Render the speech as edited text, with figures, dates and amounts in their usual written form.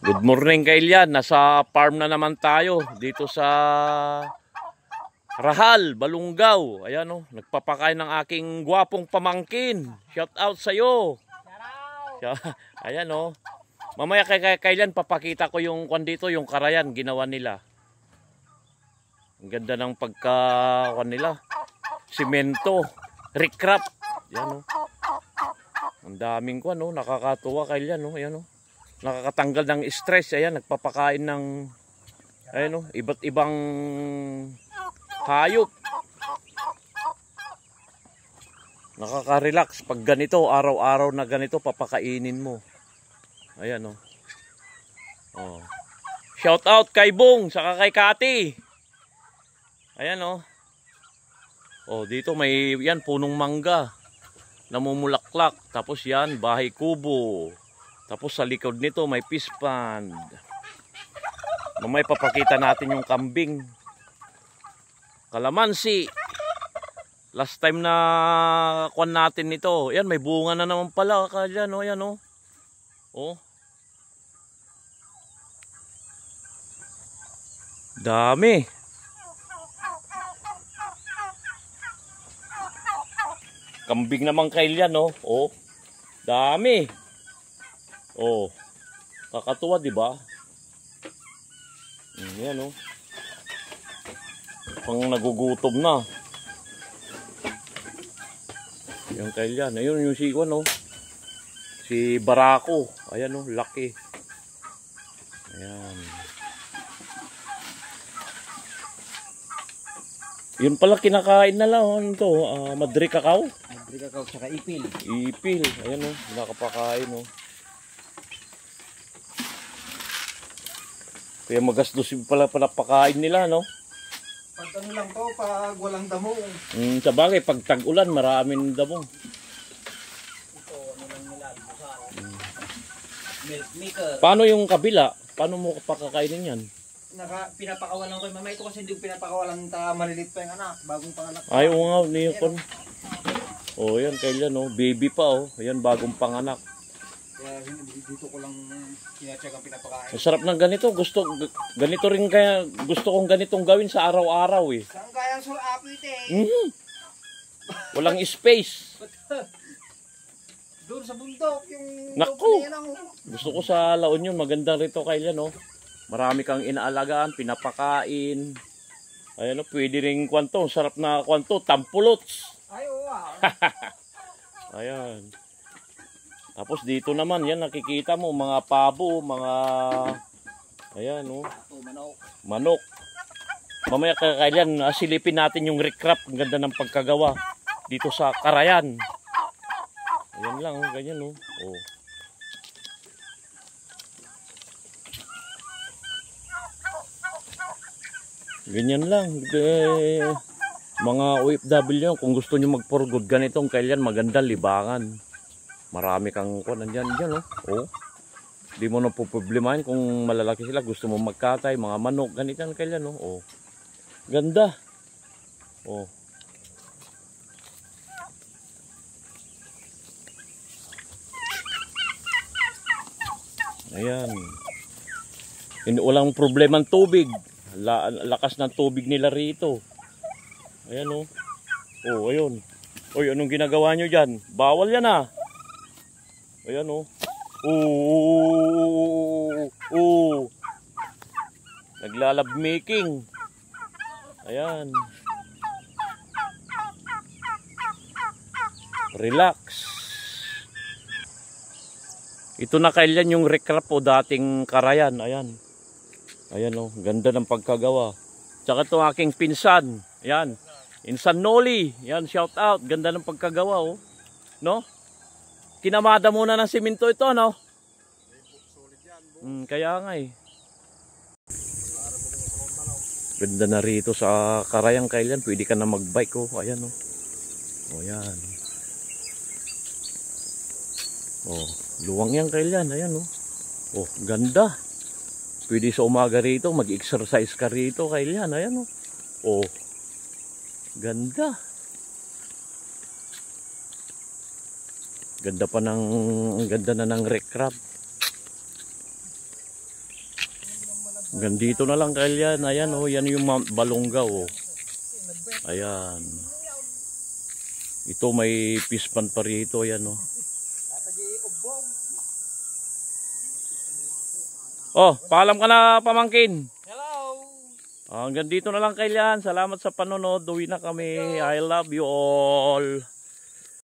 Good morning Kailian, nasa farm na naman tayo dito sa Rahal, Balungaw. Ayan oh, nagpapakain ng aking gwapong pamangkin. Shout out sa iyo. Ayan oh. Mamaya kay Kailian papakita ko yung kwan dito, yung karayan ginawa nila. Ang ganda ng pagka-kwan nila. Simento, recrap. Ayan oh. Ang daming kwan oh, nakakatuwa Kailian oh, ayan oh. Nakakatanggal ng stress. Ayan, nagpapakain ng ayan, oh, iba't ibang hayop. Nakaka-relax pag ganito, araw-araw na ganito papakainin mo. Ayan oh. Oh. Shout out kay Bong saka kay Kati. Ayan oh. Oh, dito may yan punong mangga. Namumulaklak. Tapos yan, bahay kubo. Tapos sa likod nito may fish pond. Mamaya papakita natin yung kambing. Kalamansi. Last time na kuwan natin nito. Yan, may bunga na naman pala. Kaya no, yan oh. Oh. Dami. Kambing naman Kailian oh. Oh. Dami. Oh, kakatuwa di ba? Yan oh. Pang nagugutom na. Yung Kailian, ayun yung si Juan oh. Si Barako, ayan oh, laki. Ayan. Yun pala kinakain na lang oh, ito, Madre Cacao. Madre Cacao tsaka ipil. Ipil, ayan oh, nakapakain oh. Kaya magastos pala pakain nila, no? Pag ano lang to, pag walang damo. Sa bagay, pag tag-ulan, maraming damo. Ito, ano lang nila, milk maker. Paano yung kabila? Paano mo pakakainin yan? Pinapakawalan ko yung mamay ko kasi hindi ko pinapakawalan malilit pa yung anak, bagong panganak. Ay, oo nga, niyakon. Oh, yan, Kailian, oh. Baby pa, oh. Ayan, bagong panganak. Kaya dito ko lang kinacheck ang pinapakain. Masarap ng ganito. Ganito rin kaya, gusto kong ganitong gawin sa araw-araw, eh. Saan kaya ang sulapit eh? Walang space. Doon sa bundok, yung... Naku! Gusto ko sa La Union, maganda rito Kailian, oh. Marami kang inaalagaan, pinapakain. Ayan, oh, pwede rin kwanto. Sarap na kwanto, tampulots. Ay, oo ah. Ayan. Tapos dito naman, yan nakikita mo, mga pabo, mga, ayan oh. Manok. Manok. Mamaya Kailian, silipin natin yung recrap. Ang ganda ng pagkagawa dito sa karayan. Ayan lang, oh, ganyan oh. Oh. Ganyan lang. Mga OFW, kung gusto nyo mag-for good ganitong Kailian, maganda libangan. Marami kang kuwan nandiyan diyan oh. Oh. Di mo na poproblemahin kung malalaki sila, gusto mo magkatay, mga manok, ganitan Kailian oh. Oh. Ganda. Oh. Ayan. Walang problema ng tubig. Lakas ng tubig nila rito. Ayan oh. Oh, ayun. Oy, anong ginagawa nyo dyan? Bawal yan ah. Ayan oh. Oh. Naglalab making. Ayan. Relax. Ito na Kailian yung recrap o dating karayan. Ayan. Ayan oh. Ganda ng pagkagawa. Tsaka ito aking pinsan. Ayan. Insan Noli. Ayan, shout out. Ganda ng pagkagawa oh. No? Kinamada muna ng simento ito, no? Kaya nga eh. Ganda na rito sa karayang Kailian. Pwede ka na magbike, oh. Ayan, oh. Oh, yan. Oh, luwang yan Kailian. Ayan, oh. Oh, ganda. Pwede sa umaga rito. Mag-exercise ka rito, Kailian. Ayan, oh. Oh, ganda. Ganda pa ng, ganda na ng recrap. Hanggang dito na lang Kailyan. Ayan oh, yan yung Mount Balongaw oh. Ayan. Ito may pispan pa rito, ayan oh. Oh, paalam ka na pamangkin. Hello! Hanggang dito na lang Kailyan. Salamat sa panonood. Uwi na kami. I love you all.